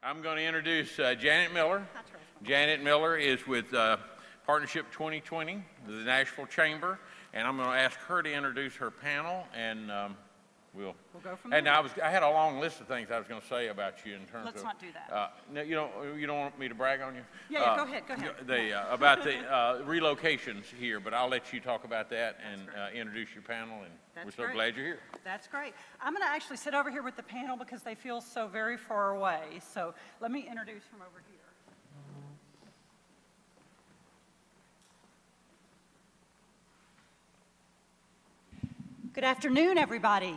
I'm going to introduce Janet Miller. Janet Miller is with Partnership 2020, the Nashville Chamber, and I'm going to ask her to introduce her panel, and we'll go from there. And I had a long list of things I was going to say about you in terms of. Let's not do that. No, you don't want me to brag on you? Yeah, go ahead. About the relocations here, but I'll let you talk about that and introduce your panel, and we're so glad you're here. That's great. I'm going to actually sit over here with the panel because they feel so very far away. So let me introduce from over here. Good afternoon, everybody.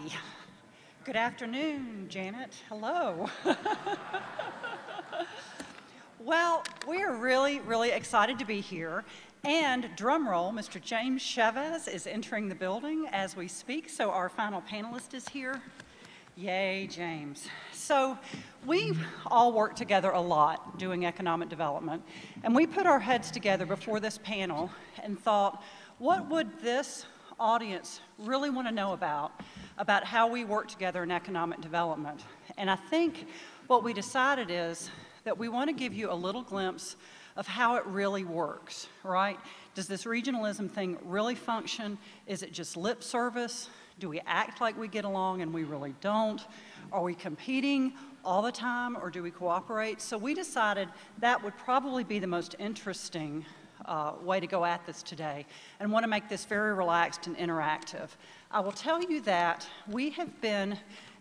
Good afternoon, Janet. Hello. Well, we're really, really excited to be here. And drum roll, Mr. James Chavez is entering the building as we speak. So our final panelist is here. Yay, James. So we all work together a lot doing economic development. And we put our heads together before this panel and thought, what would this audience really want to know about how we work together in economic development? And I think what we decided is that we want to give you a little glimpse of how it really works, right? Does this regionalism thing really function? Is it just lip service? Do we act like we get along and we really don't? Are we competing all the time, or do we cooperate? So we decided that would probably be the most interesting way to go at this today, and want to make this very relaxed and interactive. I will tell you that we have been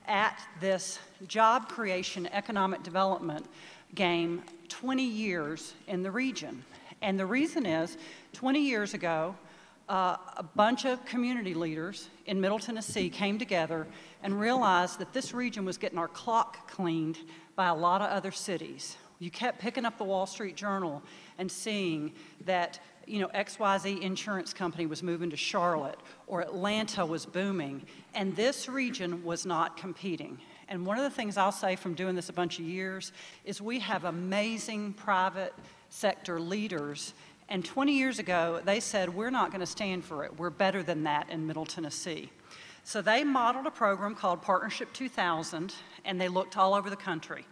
at this job creation, economic development game 20 years in the region. And the reason is, 20 years ago, a bunch of community leaders in Middle Tennessee came together and realized that this region was getting our clock cleaned by a lot of other cities. You kept picking up the Wall Street Journal and seeing that, XYZ insurance company was moving to Charlotte, or Atlanta was booming, and this region was not competing. And one of the things I'll say from doing this a bunch of years is we have amazing private sector leaders. And 20 years ago, they said, we're not going to stand for it. We're better than that in Middle Tennessee. So they modeled a program called Partnership 2000, and they looked all over the country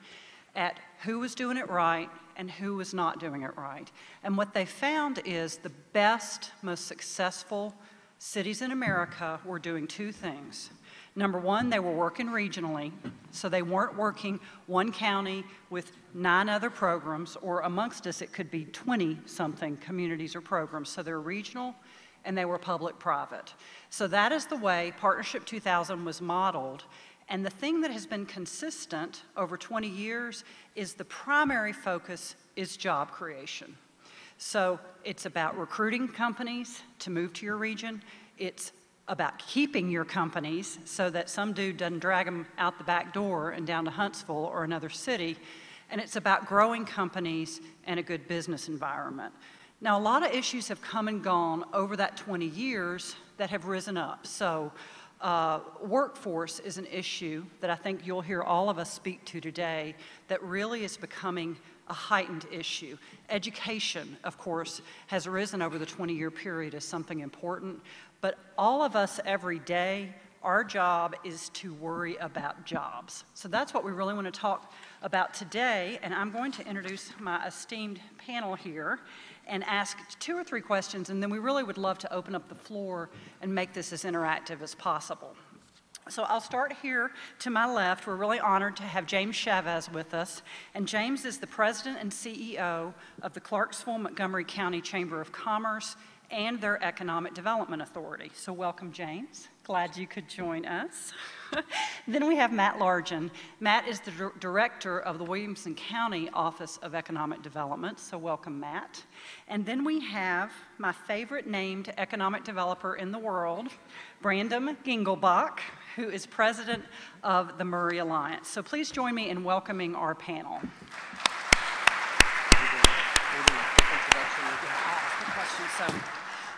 at who was doing it right and who was not doing it right. And what they found is the best, most successful cities in America were doing two things. Number one, they were working regionally, so they weren't working one county with 9 other programs, or amongst us it could be 20-something communities or programs. So they're regional and they were public-private. So that is the way Partnership 2000 was modeled. And the thing that has been consistent over 20 years is the primary focus is job creation. So it's about recruiting companies to move to your region. It's about keeping your companies so that some dude doesn't drag them out the back door and down to Huntsville or another city. And it's about growing companies and a good business environment. Now, a lot of issues have come and gone over that 20 years that have risen up. So workforce is an issue that I think you'll hear all of us speak to today that really is becoming a heightened issue. Education, of course, has risen over the 20-year period as something important, but all of us every day, our job is to worry about jobs. So that's what we really want to talk about today, and I'm going to introduce my esteemed panel here and ask 2 or 3 questions, and then we really would love to open up the floor and make this as interactive as possible. So I'll start here to my left. We're really honored to have James Chavez with us, and James is the president and CEO of the Clarksville-Montgomery County Chamber of Commerce and their Economic Development Authority. So welcome, James. Glad you could join us. Then we have Matt Largent. Matt is the director of the Williamson County Office of Economic Development, so welcome, Matt. And then we have my favorite named economic developer in the world, Brandon Gingelbach, who is president of the Murray Alliance. So please join me in welcoming our panel.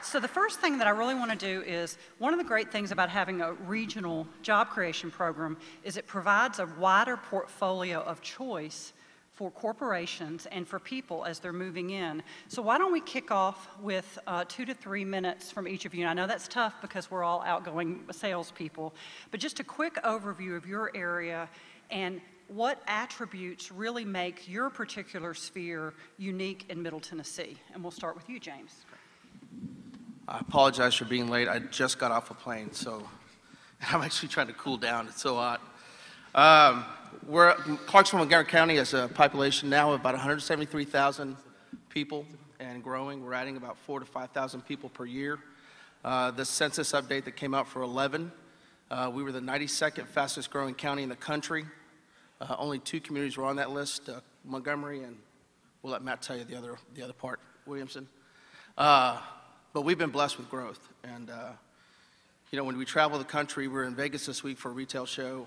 So the first thing that I really want to do is, one of the great things about having a regional job creation program is it provides a wider portfolio of choice for corporations and for people as they're moving in. So why don't we kick off with 2 to 3 minutes from each of you. And I know that's tough because we're all outgoing salespeople, but just a quick overview of your area and what attributes really make your particular sphere unique in Middle Tennessee? And we'll start with you, James. I apologize for being late. I just got off a plane, so I'm actually trying to cool down. It's so hot. Clarksville, Montgomery County has a population now of about 173,000 people and growing. We're adding about 4,000 to 5,000 people per year. The census update that came out for 11, we were the 92nd fastest growing county in the country. Only 2 communities were on that list, Montgomery, and we'll let Matt tell you the other part, Williamson. But we've been blessed with growth. And, when we travel the country, we're in Vegas this week for a retail show.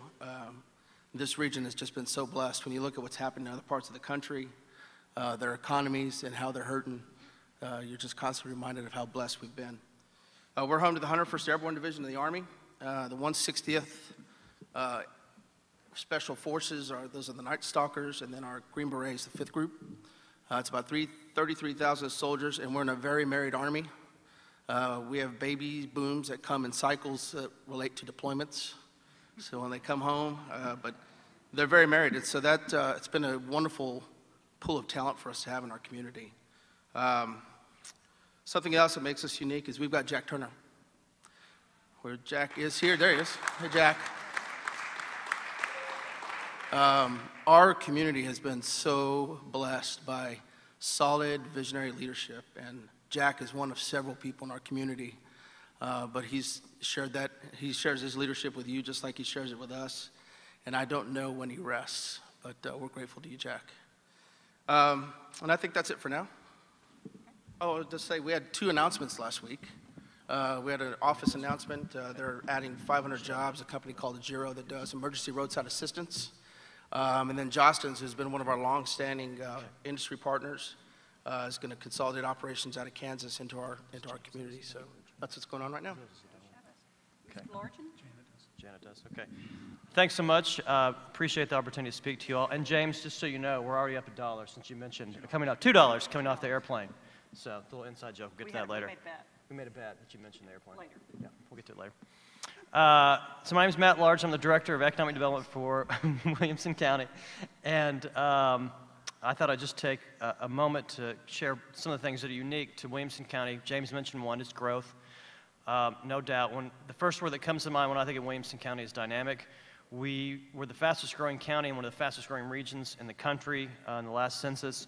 This region has just been so blessed. When you look at what's happened in other parts of the country, their economies and how they're hurting, you're just constantly reminded of how blessed we've been. We're home to the 101st Airborne Division of the Army. The 160th Special Forces, those are the Night Stalkers, and then our Green Berets, the 5th group. It's about 33,000 soldiers, and we're in a very married Army. We have baby booms that come in cycles that relate to deployments. So when they come home, but they're very married. And so it's been a wonderful pool of talent for us to have in our community. Something else that makes us unique is we've got Jack Turner. Where Jack is here, there he is. Hey, Jack. Our community has been so blessed by solid visionary leadership, and Jack is one of several people in our community, but he shares his leadership with you just like he shares it with us, and I don't know when he rests, but we're grateful to you, Jack. And I think that's it for now. Oh, I'll just say we had 2 announcements last week. We had an office announcement. They're adding 500 jobs, a company called Agiro that does emergency roadside assistance. And then Jostens, who's been one of our long-standing industry partners, is going to consolidate operations out of Kansas into our community. So that's what's going on right now. Okay. Larkin? Janet does. Okay. Thanks so much. Appreciate the opportunity to speak to you all. And James, just so you know, we're already up $1 since you mentioned coming out $2 coming off the airplane. So a little inside joke. We'll get to that later. We made a bet that you mentioned the airplane. Later. Yeah, we'll get to it later. So my name is Matt Large. I'm the Director of Economic Development for Williamson County. And I thought I'd just take a moment to share some of the things that are unique to Williamson County. James mentioned one is growth. No doubt. The first word that comes to mind when I think of Williamson County is dynamic. We were the fastest growing county and one of the fastest growing regions in the country in the last census.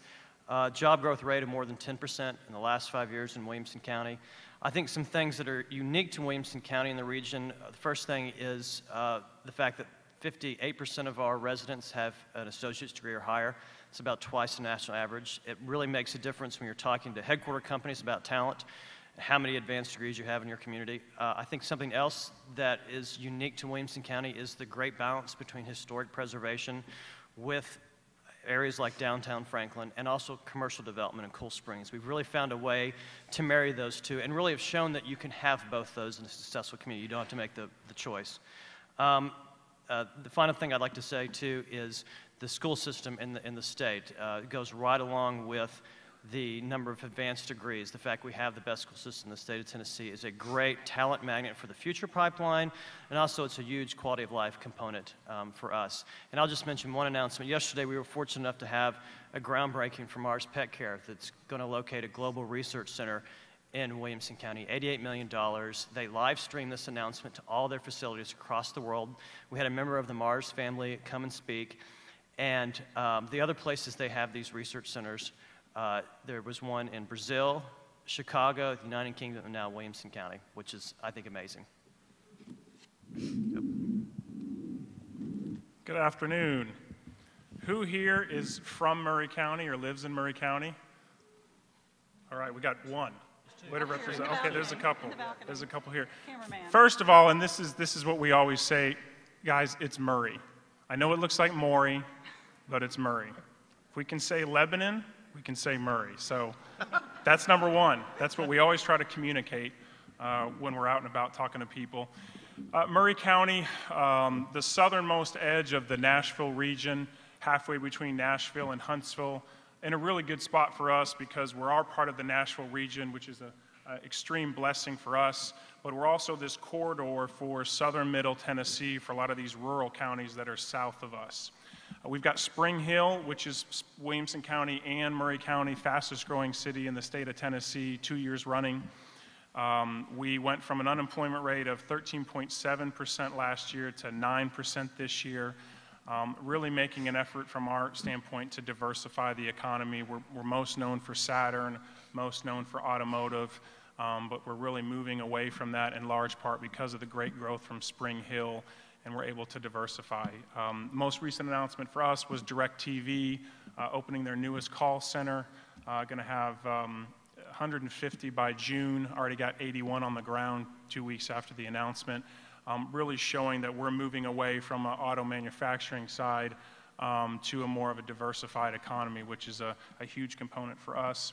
Job growth rate of more than 10% in the last 5 years in Williamson County. I think some things that are unique to Williamson County and the region, the first thing is the fact that 58% of our residents have an associate's degree or higher. It's about twice the national average. It really makes a difference when you're talking to headquarter companies about talent, how many advanced degrees you have in your community. I think something else that is unique to Williamson County is the great balance between historic preservation with areas like downtown Franklin and also commercial development in Cool Springs. We've really found a way to marry those two and really have shown that you can have both those in a successful community. You don't have to make the choice. The final thing I'd like to say too is the school system in the state goes right along with the number of advanced degrees. The fact we have the best school system in the state of Tennessee is a great talent magnet for the future pipeline, and also it's a huge quality of life component for us. And I'll just mention one announcement. Yesterday we were fortunate enough to have a groundbreaking from Mars Pet Care that's going to locate a global research center in Williamson County, $88 million. They live streamed this announcement to all their facilities across the world. We had a member of the Mars family come and speak, and the other places they have these research centers, there was one in Brazil, Chicago, the United Kingdom, and now Williamson County, which is, I think, amazing. Yep. Good afternoon. Who here is from Murray County or lives in Murray County? All right, we got one. Way to represent. Okay, there's a couple. There's a couple here. First of all, and this is what we always say, guys, it's Murray. I know it looks like Maury, but it's Murray. If we can say Lebanon, we can say Murray. So that's number one. That's what we always try to communicate when we're out and about talking to people. Murray County, the southernmost edge of the Nashville region, halfway between Nashville and Huntsville, in a really good spot for us because we're our part of the Nashville region, which is an extreme blessing for us, but we're also this corridor for southern middle Tennessee for a lot of these rural counties that are south of us. We've got Spring Hill, which is Williamson County and Murray County, fastest growing city in the state of Tennessee, 2 years running. We went from an unemployment rate of 13.7% last year to 9% this year. Really making an effort from our standpoint to diversify the economy. We're most known for Saturn, most known for automotive, but we're really moving away from that in large part because of the great growth from Spring Hill, and we're able to diversify. Most recent announcement for us was DirecTV opening their newest call center. Going to have 150 by June, already got 81 on the ground 2 weeks after the announcement. Really showing that we're moving away from an auto manufacturing side to a more of a diversified economy, which is a huge component for us.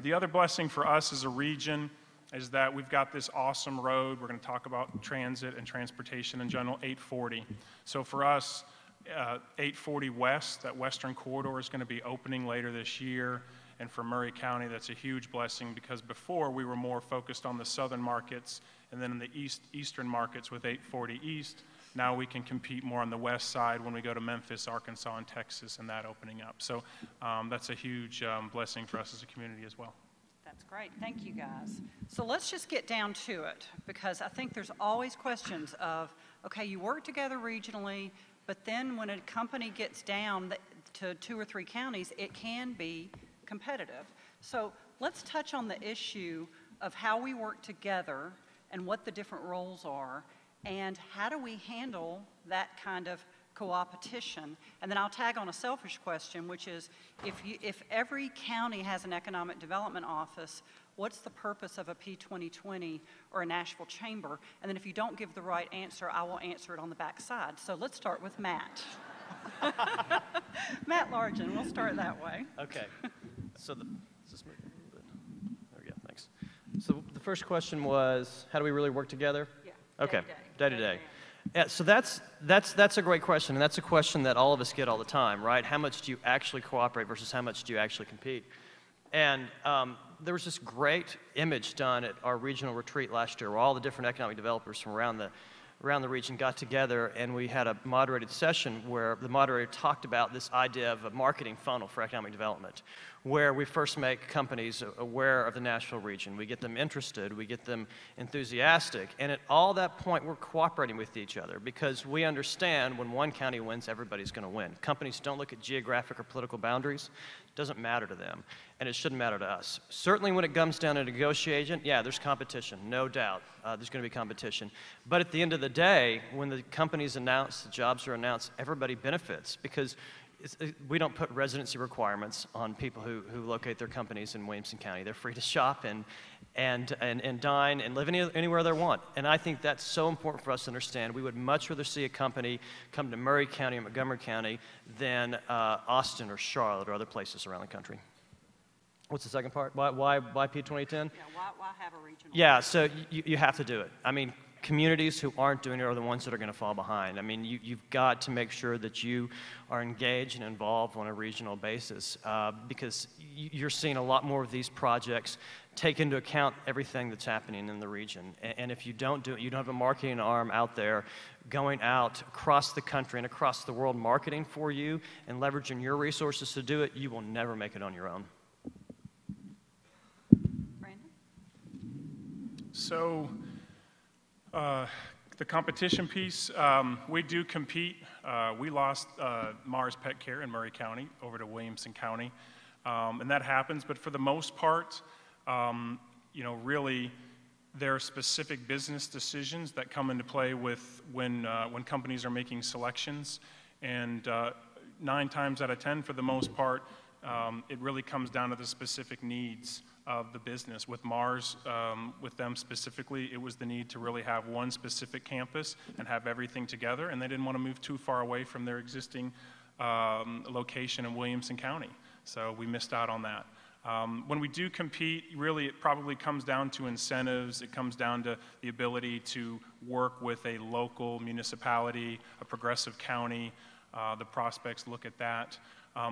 The other blessing for us as a region is that we've got this awesome road. We're going to talk about transit and transportation in general, 840. So for us, 840 West, that western corridor, is going to be opening later this year. And for Murray County, that's a huge blessing because before we were more focused on the southern markets and then in the eastern markets with 840 East. Now we can compete more on the west side when we go to Memphis, Arkansas, and Texas, and that opening up. So that's a huge blessing for us as a community as well. That's great. Thank you, guys. So let's just get down to it, because I think there's always questions of, okay, you work together regionally, but then when a company gets down to 2 or 3 counties, it can be competitive. So let's touch on the issue of how we work together and what the different roles are, and how do we handle that kind of co-opetition. And then I'll tag on a selfish question, which is, if every county has an economic development office, what's the purpose of a P2020 or a Nashville Chamber? And then if you don't give the right answer, I will answer it on the back side. So let's start with Matt. Matt Largent, we'll start that way. Okay. So is this moving a little bit? There we go, thanks. So the first question was, how do we really work together? Yeah. Okay, day to day. day. Yeah, so that's a great question, and that's a question that all of us get all the time, right? How much do you actually cooperate versus how much do you actually compete? And there was this great image done at our regional retreat last year where all the different economic developers from around the region got together, and we had a moderated session where the moderator talked about this idea of a marketing funnel for economic development, where we first make companies aware of the Nashville region. We get them interested, we get them enthusiastic, and at all that point, we're cooperating with each other because we understand when one county wins, everybody's going to win. Companies don't look at geographic or political boundaries. It doesn't matter to them, and it shouldn't matter to us. Certainly when it comes down to negotiation, yeah, there's competition, no doubt. There's going to be competition. But at the end of the day, when the companies announce, the jobs are announced, everybody benefits because we don't put residency requirements on people who locate their companies in Williamson County. They're free to shop and dine and live anywhere they want. And I think that's so important for us to understand. We would much rather see a company come to Murray County or Montgomery County than Austin or Charlotte or other places around the country. What's the second part? Why P2010? Yeah, why have a regional? Yeah, so you have to do it. I mean, communities who aren't doing it are the ones that are going to fall behind. I mean, you've got to make sure that you are engaged and involved on a regional basis because you're seeing a lot more of these projects take into account everything that's happening in the region. And if you don't do it, you don't have a marketing arm out there going out across the country and across the world marketing for you and leveraging your resources to do it, you will never make it on your own. Brandon? So the competition piece, we do compete. We lost Mars Pet Care in Murray County over to Williamson County, and that happens. But for the most part, really, there are specific business decisions that come into play with when companies are making selections, and 9 times out of 10, for the most part, it really comes down to the specific needs of the business. With Mars, with them specifically, it was the need to really have one specific campus and have everything together, and they didn't want to move too far away from their existing location in Williamson County. So we missed out on that. When we do compete, really it probably comes down to incentives. It comes down to the ability to work with a local municipality, a progressive county. The prospects look at that.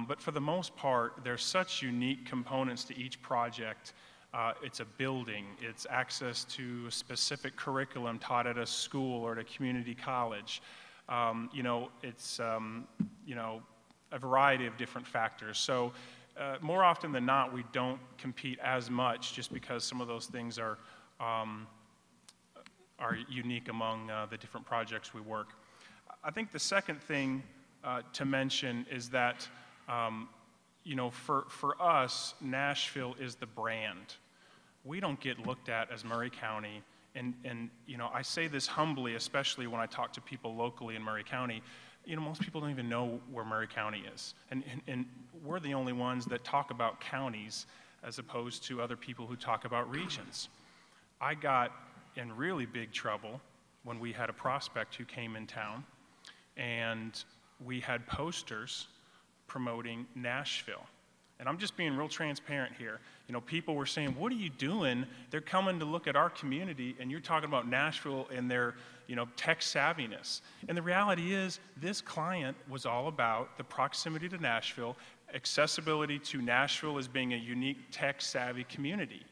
But for the most part, there's such unique components to each project. It's a building, it's access to a specific curriculum taught at a school or at a community college. It's a variety of different factors. So more often than not, we don't compete as much just because some of those things are unique among the different projects we work. I think the second thing to mention is that, you know, for us, Nashville is the brand. We don't get looked at as Murray County, and you know, I say this humbly, especially when I talk to people locally in Murray County. You know, most people don't even know where Murray County is, and we're the only ones that talk about counties as opposed to other people who talk about regions. I got in really big trouble when we had a prospect who came in town, and we had posters promoting Nashville. And I'm just being real transparent here. You know, people were saying, what are you doing? They're coming to look at our community, and you're talking about Nashville and their, you know, tech savviness. And the reality is, this client was all about the proximity to Nashville, accessibility to Nashville as being a unique tech-savvy community.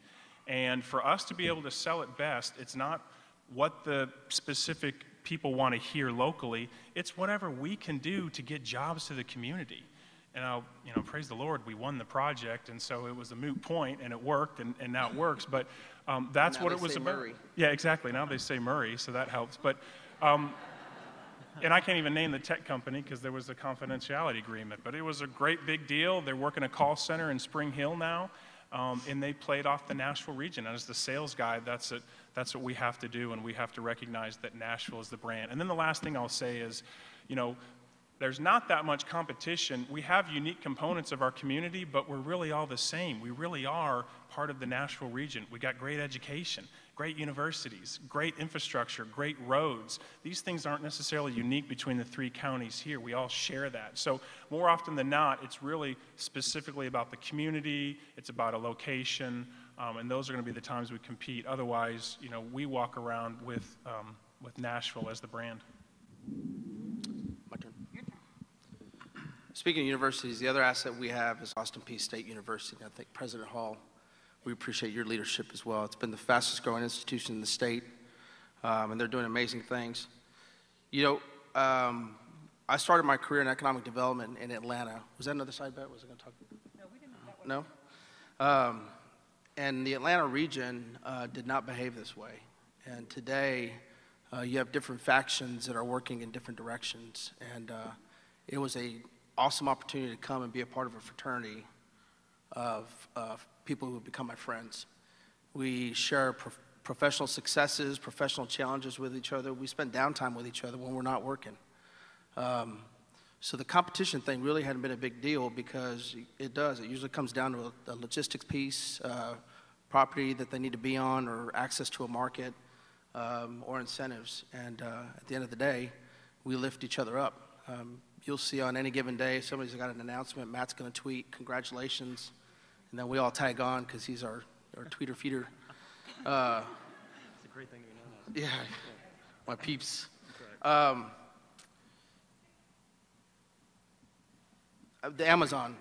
And for us to be able to sell it best, it's not what the specific people want to hear locally, it's whatever we can do to get jobs to the community. And I'll, you know, praise the Lord, we won the project, and so it was a moot point, and it worked, and now it works. But that's Now what they it was say about. Murray. Yeah, exactly. Now they say Murray, so that helps. But, and I can't even name the tech company because there was a confidentiality agreement. But it was a great big deal. They're working a call center in Spring Hill now, and they played off the Nashville region. And as the sales guy, that's what we have to do, and we have to recognize that Nashville is the brand. And then the last thing I'll say is, you know, there's not that much competition. We have unique components of our community, but we're really all the same. We really are part of the Nashville region. We got great education, great universities, great infrastructure, great roads. These things aren't necessarily unique between the three counties here. We all share that. So more often than not, it's really specifically about the community, it's about a location, and those are going to be the times we compete. Otherwise, you know, we walk around with Nashville as the brand. My turn. Speaking of universities, the other asset we have is Austin Peay State University. And I think President Hall, we appreciate your leadership as well. It's been the fastest growing institution in the state, and they're doing amazing things. You know, I started my career in economic development in Atlanta. Was that another side bet? Was I going to talk? No, we didn't. That was No? And the Atlanta region did not behave this way. And today, you have different factions that are working in different directions. And it was an awesome opportunity to come and be a part of a fraternity of people who have become my friends. We share professional successes, professional challenges with each other. We spend downtime with each other when we're not working. So the competition thing really hadn't been a big deal because it does. It usually comes down to a logistics piece, property that they need to be on, or access to a market, or incentives. And at the end of the day, we lift each other up. You'll see on any given day, somebody's got an announcement, Matt's going to tweet, congratulations, and then we all tag on because he's our tweeter feeder. It's a great thing to be known as. Yeah, my peeps. The Amazon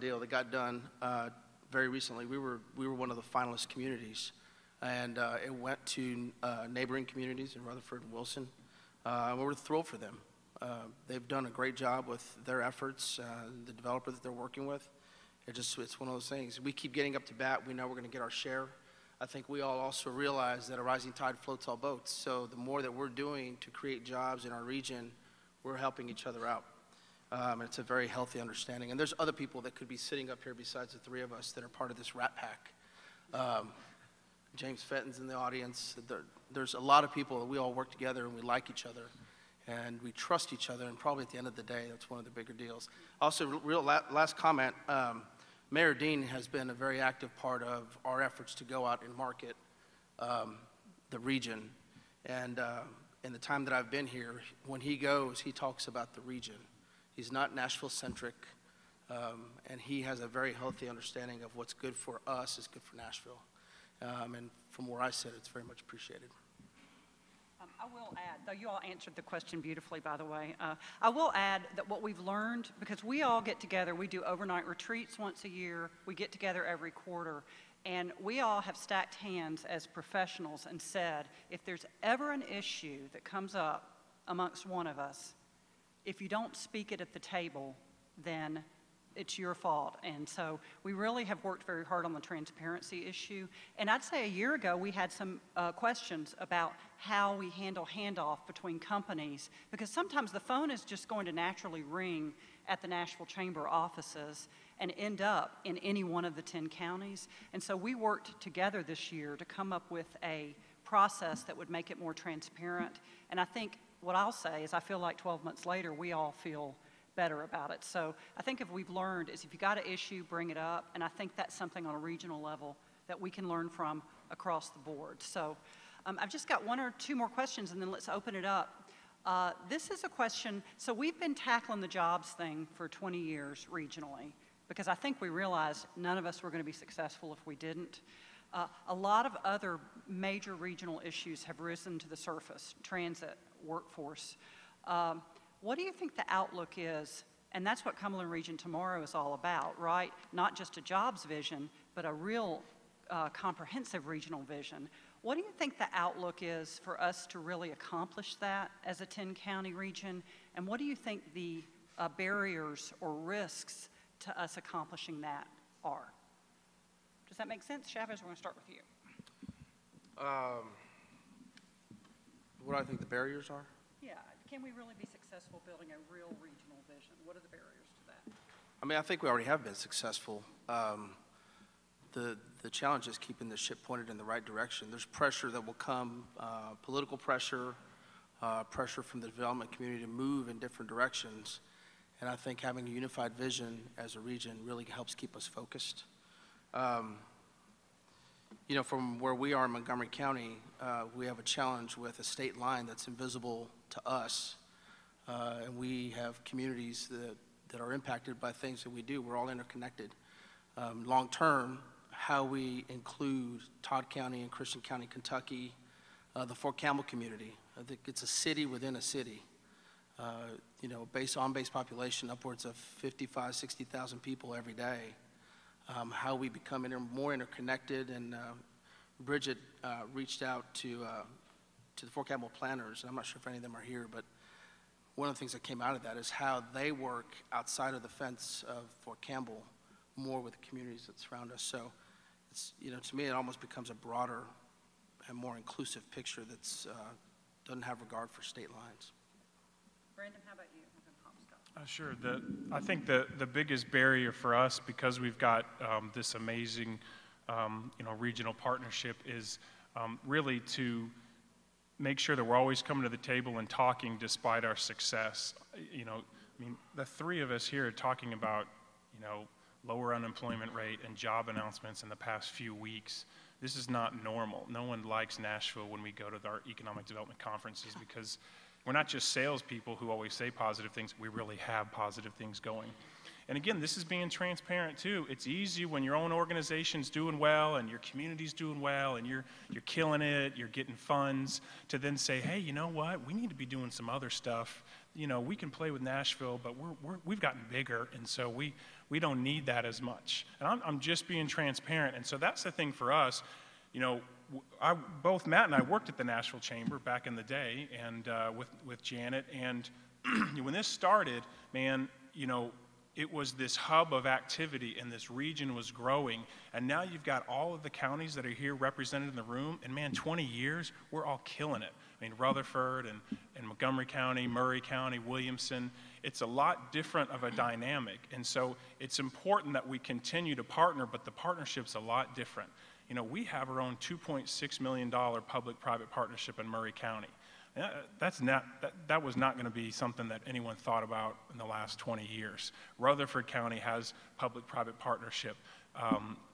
deal that got done very recently, we were one of the finalist communities, and it went to neighboring communities in Rutherford and Wilson. We're thrilled for them. They've done a great job with their efforts, the developer that they're working with. It's one of those things. We keep getting up to bat. We know we're going to get our share. I think we all also realize that a rising tide floats all boats. So the more that we're doing to create jobs in our region, we're helping each other out. And it's a very healthy understanding. And there's other people that could be sitting up here besides the three of us that are part of this Rat Pack. James Fenton's in the audience. There's a lot of people that we all work together and we like each other. And we trust each other, and probably at the end of the day, that's one of the bigger deals. Also, last comment, Mayor Dean has been a very active part of our efforts to go out and market the region. And in the time that I've been here, when he goes, he talks about the region. He's not Nashville-centric, and he has a very healthy understanding of what's good for us is good for Nashville. And from where I sit, it's very much appreciated. I will add, though you all answered the question beautifully, by the way, I will add that what we've learned, because we all get together, we do overnight retreats once a year, we get together every quarter, and we all have stacked hands as professionals and said, if there's ever an issue that comes up amongst one of us, if you don't speak it at the table, then it's your fault. And so we really have worked very hard on the transparency issue. And I'd say a year ago, we had some questions about how we handle handoff between companies, because sometimes the phone is just going to naturally ring at the Nashville Chamber offices and end up in any one of the 10 counties. And so we worked together this year to come up with a process that would make it more transparent. And I think what I'll say is I feel like 12 months later, we all feel better about it. So I think if we've learned is if you got an issue, bring it up. And I think that's something on a regional level that we can learn from across the board. So I've just got one or two more questions, and then let's open it up. This is a question, so we've been tackling the jobs thing for 20 years regionally, because I think we realized none of us were going to be successful if we didn't. A lot of other major regional issues have risen to the surface: transit, workforce. What do you think the outlook is? And that's what Cumberland Region Tomorrow is all about, right? Not just a jobs vision, but a real comprehensive regional vision. What do you think the outlook is for us to really accomplish that as a 10-county region? And what do you think the barriers or risks to us accomplishing that are? Does that make sense? Chavez, we're going to start with you. What do I think the barriers are? Yeah, can we really be successful building a real regional vision? What are the barriers to that? I mean, I think we already have been successful. The challenge is keeping the ship pointed in the right direction. There's pressure that will come, political pressure, pressure from the development community to move in different directions. And I think having a unified vision as a region really helps keep us focused. You know, from where we are in Montgomery County, we have a challenge with a state line that's invisible to us. And we have communities that are impacted by things that we do. We're all interconnected. Long term, how we include Todd County and Christian County, Kentucky, the Fort Campbell community. I think it's a city within a city. You know, on-base population upwards of 55, 60,000 people every day. How we become more interconnected, and Bridget reached out to the Fort Campbell planners, and I'm not sure if any of them are here, but one of the things that came out of that is how they work outside of the fence of Fort Campbell more with the communities that surround us. So it's, you know, to me, it almost becomes a broader and more inclusive picture that's doesn't have regard for state lines. Brandon, how about you? Sure. I think the biggest barrier for us, because we've got this amazing, regional partnership, is really to make sure that we're always coming to the table and talking despite our success. You know, I mean, the three of us here are talking about, lower unemployment rate and job announcements in the past few weeks. This is not normal. No one likes Nashville when we go to our economic development conferences, because we're not just salespeople who always say positive things. We really have positive things going. And again, this is being transparent too. It's easy when your own organization's doing well and your community's doing well and you're killing it, you're getting funds, to then say, hey, you know what? We need to be doing some other stuff. You know, we can play with Nashville, but we've gotten bigger, and so we don't need that as much. And I'm just being transparent. And so that's the thing for us. You know, both Matt and I worked at the Nashville Chamber back in the day, and with Janet. And when this started, man, it was this hub of activity, and this region was growing. And now you've got all of the counties that are here represented in the room. And man, 20 years, we're all killing it. I mean, Rutherford and Montgomery County, Murray County, Williamson. It's a lot different of a dynamic. And so it's important that we continue to partner, but the partnership's a lot different. We have our own $2.6 million public-private partnership in Murray County. That was not going to be something that anyone thought about in the last 20 years. Rutherford County has public-private partnership.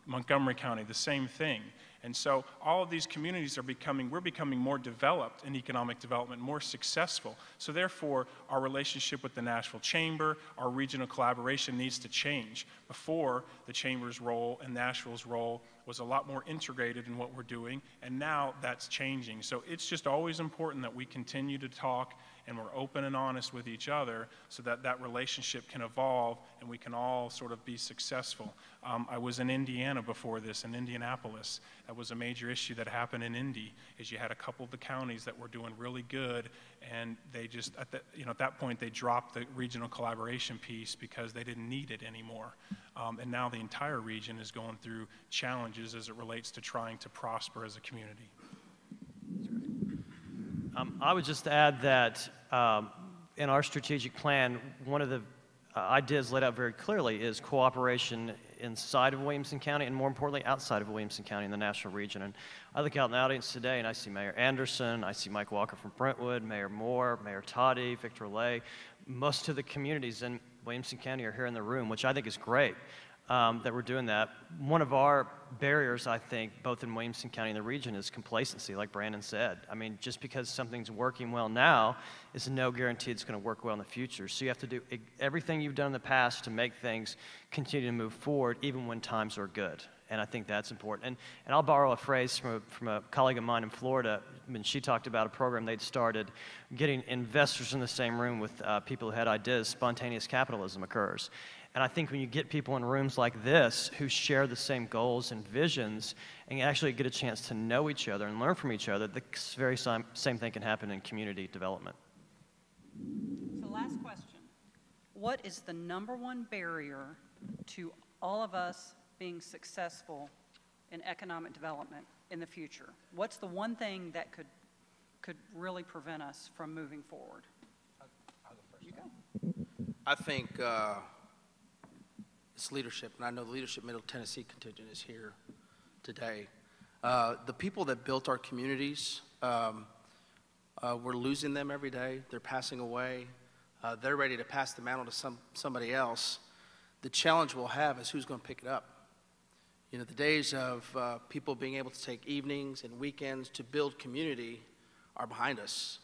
Montgomery County, the same thing. And so all of these communities we're becoming more developed in economic development, more successful. So therefore, our relationship with the Nashville Chamber, our regional collaboration needs to change. Before, the Chamber's role and Nashville's role was a lot more integrated in what we're doing, and now that's changing. So it's just always important that we continue to talk and we're open and honest with each other so that that relationship can evolve and we can all sort of be successful. I was in Indiana before this, in Indianapolis. That was a major issue that happened in Indy, is you had a couple of the counties that were doing really good, and they just, at that point, they dropped the regional collaboration piece because they didn't need it anymore. And now the entire region is going through challenges as it relates to trying to prosper as a community. I would just add that in our strategic plan, one of the ideas laid out very clearly is cooperation inside of Williamson County and, more importantly, outside of Williamson County in the national region. And I look out in the audience today and I see Mayor Anderson, I see Mike Walker from Brentwood, Mayor Moore, Mayor Toddy, Victor Lay. Most of the communities in Williamson County are here in the room, which I think is great. That we're doing that. One of our barriers, I think, both in Williamson County and the region is complacency, like Brandon said. I mean, just because something's working well now is no guarantee it's going to work well in the future. So you have to do everything you've done in the past to make things continue to move forward, even when times are good. And I think that's important. And I'll borrow a phrase from a colleague of mine in Florida when she talked about a program they'd started, getting investors in the same room with people who had ideas. Spontaneous capitalism occurs. And I think when you get people in rooms like this who share the same goals and visions and actually get a chance to know each other and learn from each other, the very same thing can happen in community development. So last question. What is the #1 barrier to all of us being successful in economic development in the future? What's the one thing that could really prevent us from moving forward? I'll go first. You go. I think it's leadership, and I know the Leadership Middle Tennessee contingent is here today. The people that built our communities, we're losing them every day. They're passing away. They're ready to pass the mantle to somebody else. The challenge we'll have is who's going to pick it up. You know, the days of people being able to take evenings and weekends to build community are behind us.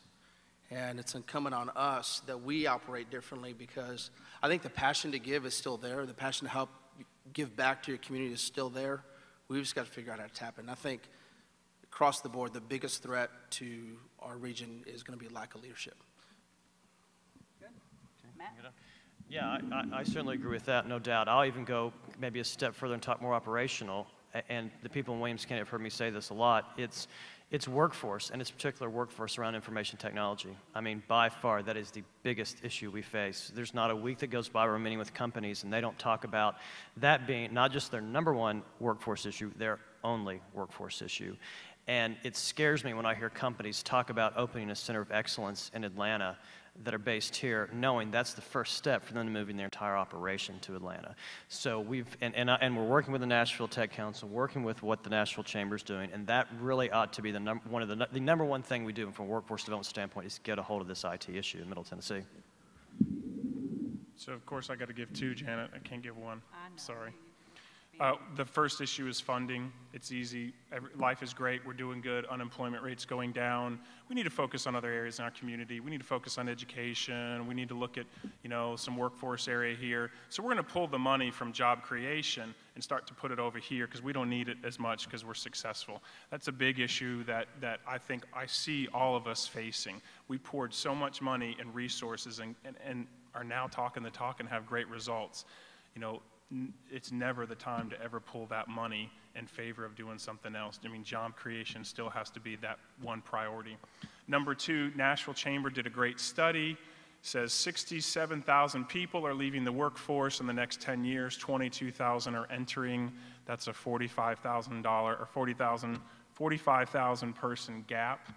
And it's incumbent on us that we operate differently, because I think the passion to give is still there. The passion to help give back to your community is still there. We've just got to figure out how to tap it. And I think across the board, the biggest threat to our region is going to be lack of leadership. Good. Matt? Yeah, I certainly agree with that, no doubt. I'll even go maybe a step further and talk more operational. And the people in Williamson County have heard me say this a lot. It's workforce, and it's particular workforce around information technology. I mean, by far, that is the biggest issue we face. There's not a week that goes by where we're meeting with companies and they don't talk about that being not just their #1 workforce issue, their only workforce issue. And it scares me when I hear companies talk about opening a center of excellence in Atlanta that are based here, knowing that's the first step for them to moving their entire operation to Atlanta. So and we're working with the Nashville Tech Council, working with what the Nashville Chamber is doing, and that really ought to be the #1 thing we do from a workforce development standpoint is get a hold of this IT issue in Middle Tennessee. So, of course, I got to give two, Janet. I can't give one. I know. Sorry. The first issue is funding. It's easy. Life is great. We're doing good. Unemployment rate's going down. We need to focus on other areas in our community. We need to focus on education. We need to look at, some workforce area here. So we're going to pull the money from job creation and start to put it over here because we don't need it as much because we're successful. That's a big issue that I think I see all of us facing. We poured so much money and resources and are now talking the talk and have great results. It's never the time to ever pull that money in favor of doing something else. I mean, job creation still has to be that one priority. #2, Nashville Chamber did a great study. Says 67,000 people are leaving the workforce in the next 10 years. 22,000 are entering. That's a $45,000 or 45,000 person gap.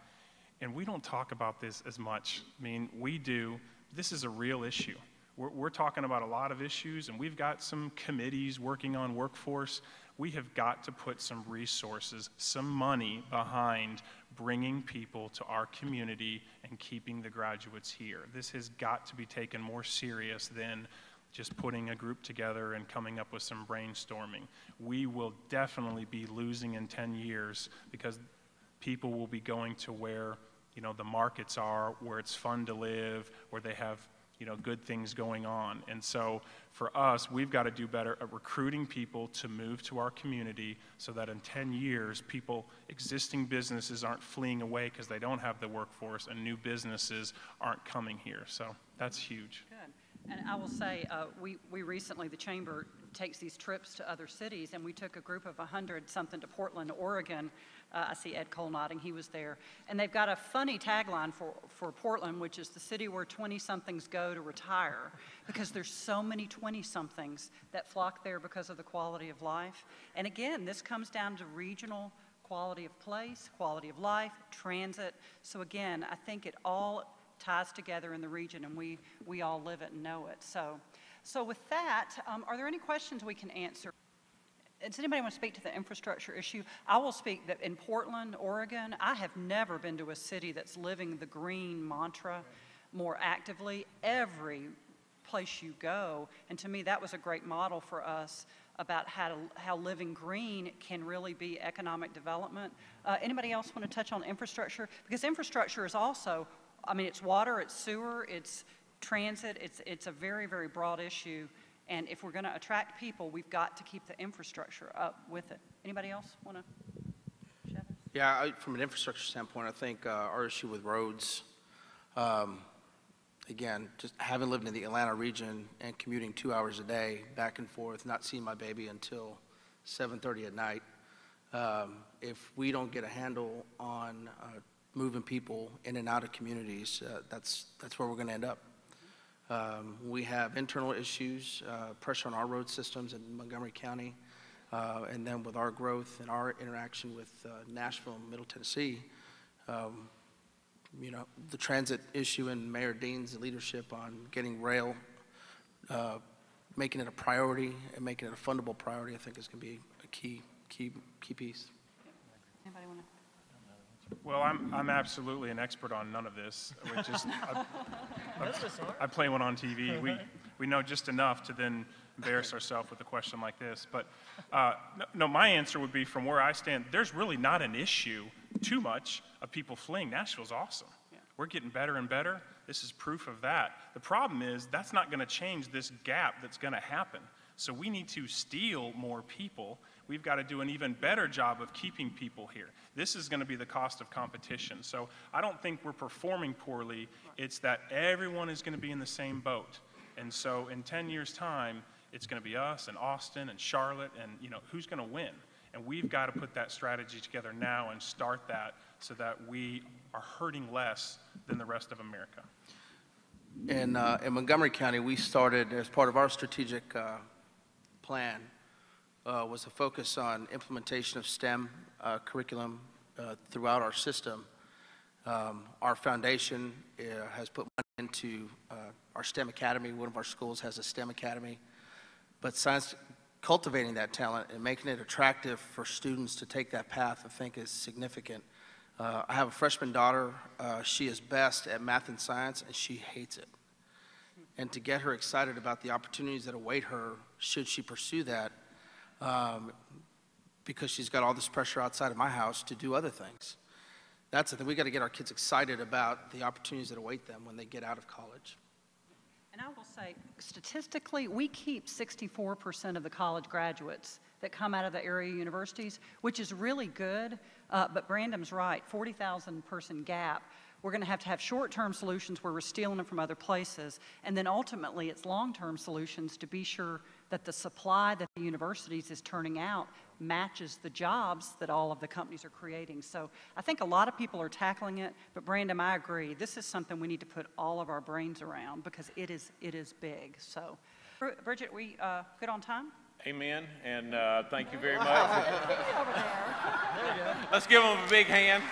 And we don't talk about this as much. I mean, we do. This is a real issue. We're talking about a lot of issues, and we've got some committees working on workforce. We have got to put some resources, some money behind bringing people to our community and keeping the graduates here. This has got to be taken more serious than just putting a group together and coming up with some brainstorming. We will definitely be losing in 10 years because people will be going to where the markets are, where it's fun to live, where they have good things going on. And so for us, we've got to do better at recruiting people to move to our community so that in 10 years, existing businesses aren't fleeing away because they don't have the workforce, and new businesses aren't coming here. So that's huge. Good. And I will say, we recently, the Chamber takes these trips to other cities, and we took a group of 100-something to Portland, Oregon. I see Ed Cole nodding, he was there. And they've got a funny tagline for Portland, which is the city where 20-somethings go to retire, because there's so many 20-somethings that flock there because of the quality of life. And again, this comes down to regional quality of place, quality of life, transit. So again, I think it all ties together in the region, and we all live it and know it. So with that, are there any questions we can answer? Does anybody want to speak to the infrastructure issue? I will speak that in Portland, Oregon, I have never been to a city that's living the green mantra more actively. Every place you go, and to me that was a great model for us about how living green can really be economic development. Anybody else want to touch on infrastructure? Because infrastructure is also, it's water, it's sewer, it's transit, it's a very, very broad issue. And if we're going to attract people, we've got to keep the infrastructure up with it. Anybody else want to chat? Yeah, from an infrastructure standpoint, I think our issue with roads, again, just having lived in the Atlanta region and commuting 2 hours a day back and forth, not seeing my baby until 7:30 at night, if we don't get a handle on moving people in and out of communities, that's where we're going to end up. We have internal issues, pressure on our road systems in Montgomery County, and then with our growth and our interaction with Nashville and Middle Tennessee, the transit issue and Mayor Dean's leadership on getting rail, making it a priority and making it a fundable priority, I think is going to be a key piece. Anybody want to? Well, I'm absolutely an expert on none of this. I play one on TV. We know just enough to then embarrass ourselves with a question like this. But no, my answer would be, from where I stand, there's really not an issue too much of people fleeing. Nashville's awesome. Yeah. We're getting better and better. This is proof of that. The problem is that's not going to change this gap that's going to happen. So we need to steal more people. We've got to do an even better job of keeping people here. This is going to be the cost of competition. So I don't think we're performing poorly. It's that everyone is going to be in the same boat. And so in 10 years' time, it's going to be us and Austin and Charlotte, and who's going to win? And we've got to put that strategy together now and start that so that we are hurting less than the rest of America. In Montgomery County, we started, as part of our strategic plan, was a focus on implementation of STEM curriculum throughout our system. Our foundation has put money into our STEM Academy. One of our schools has a STEM Academy. But science, cultivating that talent and making it attractive for students to take that path, I think, is significant. I have a freshman daughter. She is best at math and science, and she hates it. And to get her excited about the opportunities that await her should she pursue that, because she's got all this pressure outside of my house to do other things. That's the thing. We got to get our kids excited about the opportunities that await them when they get out of college. And I will say, statistically, we keep 64% of the college graduates that come out of the area universities, which is really good. But Brandon's right, 40,000 person gap. We're going to have short-term solutions where we're stealing them from other places. And then ultimately, it's long-term solutions to be sure that the supply that the universities is turning out matches the jobs that all of the companies are creating. So I think a lot of people are tackling it, but Brandon, I agree. This is something we need to put all of our brains around because it is big. So, Bridget, we good on time? Amen, and thank you very much. Let's give them a big hand.